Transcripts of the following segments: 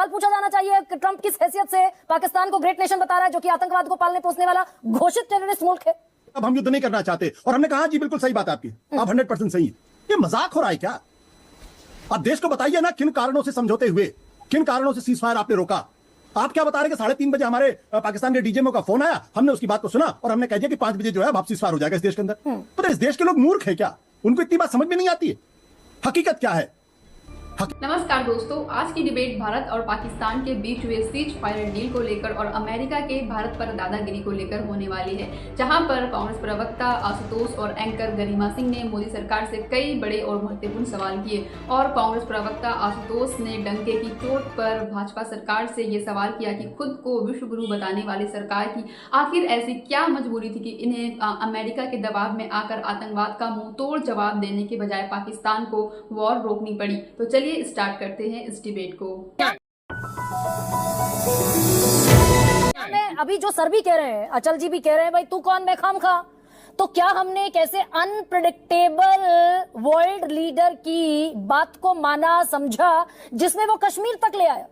सवाल पूछा जाना चाहिए कि ट्रंप किस हैसियत से पाकिस्तान को ग्रेट नेशन बता रहा है, जो कि आतंकवाद को पालने पोसने वाला घोषित टेररिस्ट मुल्क है। अब हम युद्ध नहीं करना चाहते और हमने कहा जी बिल्कुल सही बात है आपकी, आप 100% सही है। ये मजाक हो रहा है क्या? आप देश को बताइए ना, किन कारणों से समझौते हुए, किन कारणों से सीज फायर आपने रोका? आप क्या बता रहे हैं कि 3:30 बजे हमारे पाकिस्तान के डीजीएमओ का फोन आया, हमने उसकी बात को सुना और हमने कह दिया कि 5 बजे जो है वापसी फायर हो जाएगा इस देश के अंदर। पता है इस देश के लोग मूर्ख है क्या? उनको इतनी बात समझ में नहीं आती है? हकीकत क्या है? नमस्कार दोस्तों, आज की डिबेट भारत और पाकिस्तान के बीच हुए सीज फायर डील को लेकर और अमेरिका के भारत पर दादागिरी को लेकर होने वाली है, जहां पर कांग्रेस प्रवक्ता आशुतोष और एंकर गरिमा सिंह ने मोदी सरकार से कई बड़े और महत्वपूर्ण सवाल किए और कांग्रेस प्रवक्ता आशुतोष ने डंके की चोट पर भाजपा सरकार से ये सवाल किया कि खुद को विश्व गुरु बताने वाली सरकार की आखिर ऐसी क्या मजबूरी थी कि इन्हें अमेरिका के दबाव में आकर आतंकवाद का मुंह तोड़ जवाब देने के बजाय पाकिस्तान को वॉर रोकनी पड़ी। तो चलिए स्टार्ट करते हैं इस डिबेट को। अभी जो सर भी कह रहे हैं, अचल जी भी कह रहे हैं, भाई तू कौन मैं खाम खा, तो क्या हमने एक ऐसे अनप्रेडिक्टेबल वर्ल्ड लीडर की बात को माना समझा जिसमें वो कश्मीर तक ले आया?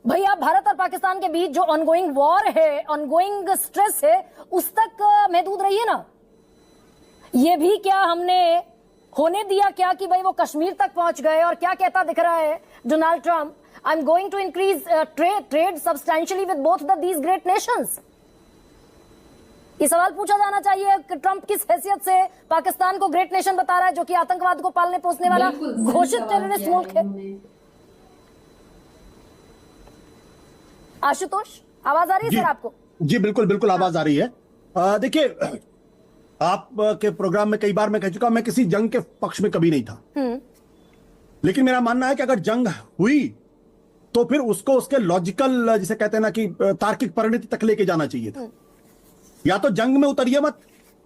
भैया भारत और पाकिस्तान के बीच जो ऑनगोइंग वॉर है, ऑनगोइंग स्ट्रेस है, उस तक महदूद रहिए ना। ये भी क्या हमने होने दिया क्या कि भाई वो कश्मीर तक पहुंच गए? और क्या कहता दिख रहा है Donald Trump, I am going to increase trade substantially with both these great nations. ये सवाल पूछा जाना चाहिए कि ट्रंप किस हैसियत से पाकिस्तान को ग्रेट नेशन बता रहा है, जो कि आतंकवाद को पालने पोसने वाला घोषित टेररिस्ट मुल्क है। आशुतोष, आवाज आ रही है सर आपको? जी बिल्कुल बिल्कुल आवाज आ रही है। देखिए, आप के प्रोग्राम में कई बार मैं कह चुका, मैं किसी जंग के पक्ष में कभी नहीं था, लेकिन मेरा मानना है कि अगर जंग हुई तो फिर उसको उसके लॉजिकल, जिसे कहते हैं ना कि तार्किक परिणति तक लेके जाना चाहिए था। या तो जंग में उतरिए मत,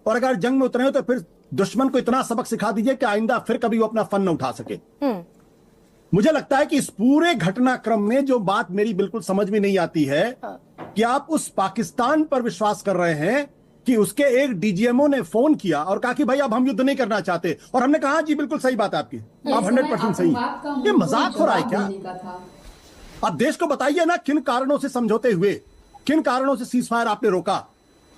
और अगर जंग में उतरे हो तो फिर दुश्मन को इतना सबक सिखा दीजिए कि आइंदा फिर कभी वो अपना फन न उठा सके। मुझे लगता है कि इस पूरे घटनाक्रम में जो बात मेरी बिल्कुल समझ में नहीं आती है कि आप उस पाकिस्तान पर विश्वास कर रहे हैं कि उसके एक डीजीएमओ ने फोन किया और कहा कि भाई अब हम युद्ध नहीं करना चाहते, और हमने कहा जी बिल्कुल सही बात है आपकी, आप 100% सही है। ये मजाक हो रहा है क्या? आप देश को बताइए ना, किन कारणों से समझौते हुए, किन कारणों से सीज फायर आपने रोका?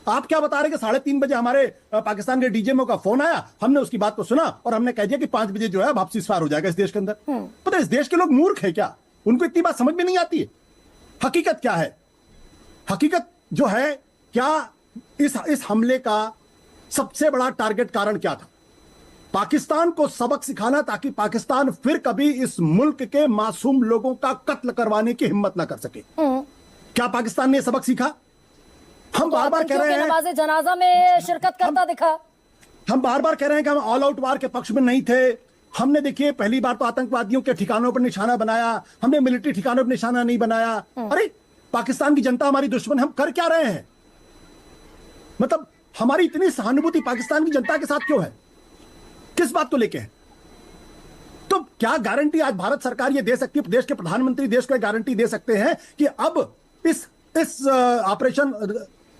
आप क्या बता रहे हैं कि 3:30 बजे हमारे पाकिस्तान के डीजीएमओ का फोन आया, हमने उसकी बात को सुना और हमने कह दिया कि 5 बजे जो है वापसी फायर हो जाएगा इस देश के अंदर। पता है इस देश के लोग मूर्ख है क्या? उनको इतनी बात समझ में नहीं आती है? हकीकत क्या है? हकीकत जो है, क्या इस हमले का सबसे बड़ा टारगेट कारण क्या था? पाकिस्तान को सबक सिखाना, ताकि पाकिस्तान फिर कभी इस मुल्क के मासूम लोगों का कत्ल करवाने की हिम्मत ना कर सके। क्या पाकिस्तान ने सबक सीखा? हम बार बार कह रहे हैं, नमाज़े जनाजा में शिरकत करता दिखा। हम बार बार कह रहे हैं कि हम ऑल आउट वार के पक्ष में नहीं थे। हमने देखिए पहली बार तो आतंकवादियों के ठिकानों पर निशाना बनाया, हमने मिलिट्री ठिकानों पर निशाना नहीं बनाया। अरे पाकिस्तान की जनता हमारी दुश्मन, हम कर क्या रहे हैं? मतलब हमारी इतनी सहानुभूति पाकिस्तान की जनता के साथ क्यों है? किस बात को लेके है? तो क्या गारंटी आज भारत सरकार ये दे सकती है, देश के प्रधानमंत्री देश को गारंटी दे सकते हैं कि अब इस ऑपरेशन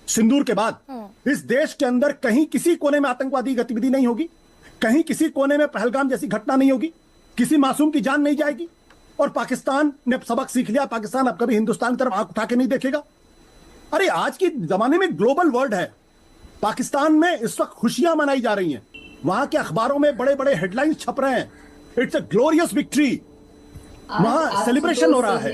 सिंदूर के बाद इस देश के अंदर कहीं किसी कोने में आतंकवादी गतिविधि नहीं होगी, कहीं किसी कोने में पहलगाम जैसी घटना नहीं होगी, किसी मासूम की जान नहीं जाएगी, और पाकिस्तान ने सबक सीख लिया, पाकिस्तान अब कभी हिंदुस्तान की तरफ आंख उठा के नहीं देखेगा? अरे आज की जमाने में ग्लोबल वर्ल्ड है, पाकिस्तान में इस वक्त खुशियां मनाई जा रही हैं, वहां के अखबारों में बड़े बड़े हेडलाइंस छप रहे हैं, इट्स अ ग्लोरियस विक्ट्री, वहां सेलिब्रेशन हो रहा है,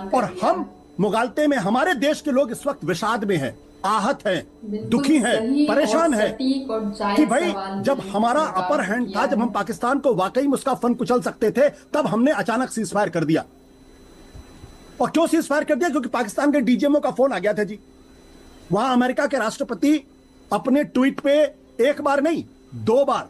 और हम मुगालते में, हमारे देश के लोग इस वक्त विषाद में हैं, आहत हैं, दुखी हैं, परेशान हैं कि भाई जब हमारा अपर हैंड था, जब हम पाकिस्तान को वाकई में उसका फन कुचल सकते थे, तब हमने अचानक सीज फायर कर दिया। और क्यों सीज फायर कर दिया? क्योंकि पाकिस्तान के डीजीएमओ का फोन आ गया था जी। वहां अमेरिका के राष्ट्रपति अपने ट्वीट पे एक बार नहीं 2 बार,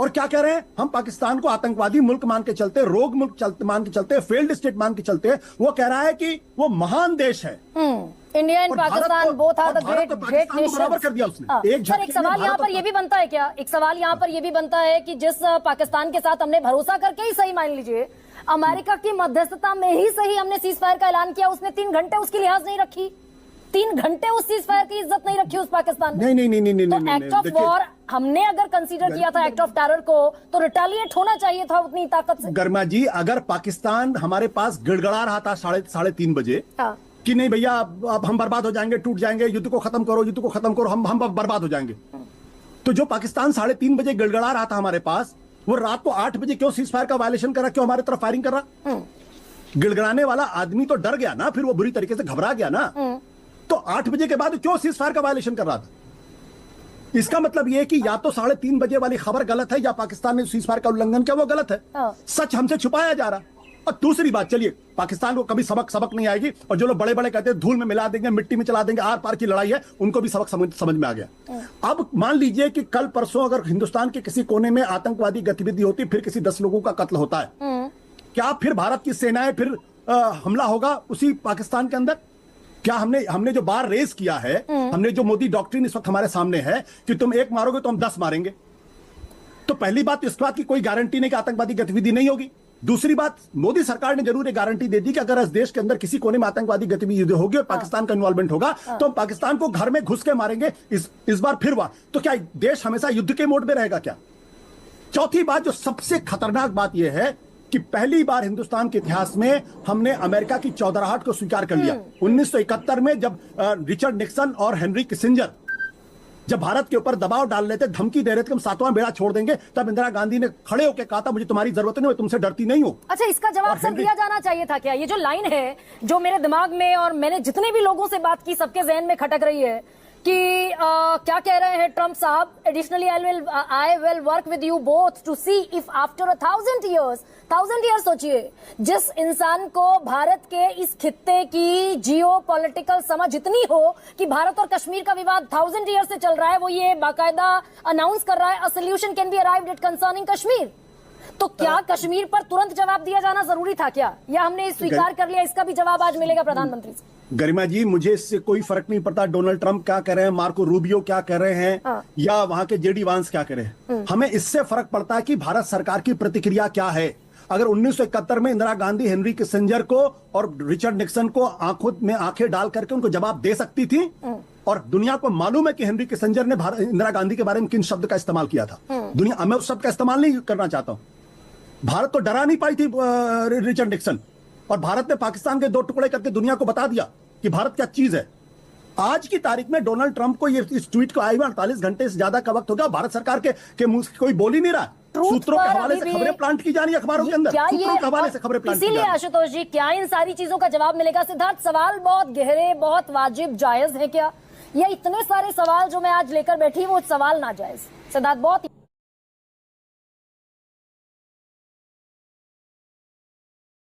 और क्या कह रहे हैं? हम पाकिस्तान को आतंकवादी मुल्क मान के चलते, रोग मुल्क मान के चलते, फेल्ड स्टेट मान के चलते। वो कह रहा है कि वो महान देश है। India and Pakistan both are the great nations कर दिया उसने। एक सवाल यहाँ पर ये भी बनता है क्या? एक सवाल यहाँ पर ये भी बनता है कि जिस पाकिस्तान के साथ हमने भरोसा करके ही सही मान लीजिए, अमेरिका की मध्यस्थता में ही सही हमने सीज फायर का ऐलान किया, उसने 3 घंटे उसकी लिहाज नहीं रखी। 3 घंटे उस सीज फायर की इज्जत नहीं रखी उस पाकिस्तान ने। नहीं तो एक्ट ऑफ वॉर हमने अगर कंसीडर किया था एक्ट ऑफ टेरर को, तो रिटेलिएट होना चाहिए था उतनी ताकत से। गर्मा जी, अगर पाकिस्तान हमारे पास गिड़गड़ा रहा था साढ़े 3 बजे कि नहीं भैया अब हम बर्बाद हो जाएंगे, टूट जाएंगे, युद्ध को खत्म करो, युद्ध को खत्म करो, हम बर्बाद हो जाएंगे, तो जो पाकिस्तान 3:30 बजे गिड़गड़ा रहा था हमारे पास, वो रात को 8 बजे क्यों सीज फायर का वायलेशन कर रहा, क्यों हमारे तरफ फायरिंग कर रहा? गिड़गड़ाने वाला आदमी तो डर गया ना, फिर वो बुरी तरीके से घबरा गया ना, तो 8 बजे के बाद क्यों सीज फायर का वायलेशन कर रहा था? इसका मतलब यह है कि या तो 3:30 बजे वाली खबर गलत है, या पाकिस्तान ने सीज फायर का उल्लंघन किया वो गलत है। सच हमसे छुपाया जा रहा। और दूसरी बात, चलिए पाकिस्तान को कभी सबक नहीं आएगी, और जो लोग बड़े बड़े कहते हैं धूल में मिला देंगे, मिट्टी में चला देंगे, आर पार की लड़ाई है, उनको भी सबक समझ में आ गया। अब मान लीजिए कि कल परसों अगर हिंदुस्तान के किसी कोने में आतंकवादी गतिविधि होती, फिर किसी 10 लोगों का कत्ल होता है, क्या फिर भारत की सेनाएं फिर हमला होगा उसी पाकिस्तान के अंदर? क्या हमने जो बार रेस किया है, हमने जो मोदी डॉक्ट्रिन इस वक्त हमारे सामने है कि तुम एक मारोगे तो हम 10 मारेंगे, तो पहली बात इस बात की कोई गारंटी नहीं कि आतंकवादी गतिविधि नहीं होगी। दूसरी बात, मोदी सरकार ने जरूर एक गारंटी दे दी कि अगर इस देश के अंदर किसी कोने में आतंकवादी गतिविधि होगी और पाकिस्तान का इन्वॉल्वमेंट होगा, तो हम पाकिस्तान को घर में घुस के मारेंगे। इस बार फिर हुआ, तो क्या देश हमेशा युद्ध के मोड में रहेगा क्या? चौथी बात, जो सबसे खतरनाक बात यह है कि पहली बार हिंदुस्तान के इतिहास में हमने अमेरिका की चौधराहट को स्वीकार कर लिया। 1971 में जब रिचर्ड निक्सन और हेनरी किसिंजर जब भारत के ऊपर दबाव डाल रहे थे, धमकी दे रहे थे कि हम 7वां बेड़ा छोड़ देंगे, तब इंदिरा गांधी ने खड़े होकर कहा था मुझे तुम्हारी जरूरत नहीं, मैं तुमसे डरती नहीं हूं। अच्छा, इसका जवाब सर दिया जाना चाहिए था क्या? ये जो लाइन है जो मेरे दिमाग में और मैंने जितने भी लोगों से बात की सबके जहन में खटक रही है कि क्या कह रहे हैं ट्रंप साहब, additionally I will work with you both to see if after 1000 years सोचिए, जिस इंसान को भारत के इस खित्ते की जियो पॉलिटिकल समझ इतनी हो कि भारत और कश्मीर का विवाद 1000 ईयर्स से चल रहा है, वो ये बाकायदा अनाउंस कर रहा है a solution can be arrived at concerning Kashmir, तो क्या कश्मीर पर तुरंत जवाब दिया जाना जरूरी था क्या, या हमने स्वीकार कर लिया? इसका भी जवाब आज मिलेगा प्रधानमंत्री से। गरिमा जी, मुझे इससे कोई फर्क नहीं पड़ता डोनाल्ड ट्रंप क्या कह रहे हैं, मार्को रूबियो क्या कह रहे हैं, या वहां के जेडी वांस क्या कह रहे हैं। हमें इससे फर्क पड़ता है कि भारत सरकार की प्रतिक्रिया क्या है। अगर 1971 में इंदिरा गांधी हेनरी किसिंजर को और रिचर्ड निक्सन को आंखों में आंखें डाल करके उनको जवाब दे सकती थी, और दुनिया को मालूम है कि हेनरी किसिंजर ने इंदिरा गांधी के बारे में किन शब्द का इस्तेमाल किया था, दुनिया, मैं उस शब्द का इस्तेमाल नहीं करना चाहता हूं। भारत तो डरा नहीं पाई थी रिचर्ड निक्सन, और भारत ने पाकिस्तान के 2 टुकड़े करके दुनिया को बता दिया कि भारत क्या चीज है। आज की तारीख में डोनाल्ड ट्रंप को ये इस ट्वीट को आए हुए 48 घंटे से ज्यादा का वक्त हो गया, भारत सरकार के मुंह से कोई बोल ही नहीं रहा। सूत्रों के हवाले से खबरें प्लांट की जा रही है अखबारों के अंदर, सूत्रों के हवाले से खबरें प्लांट की जा रही है। इसीलिए आशुतोष जी, क्या इन सारी चीजों का जवाब मिलेगा? सिद्धार्थ, सवाल बहुत गहरे, बहुत वाजिब, जायज है क्या? या इतने सारे सवाल जो मैं आज लेकर बैठी वो सवाल नाजायज? सिद्धार्थ, बहुत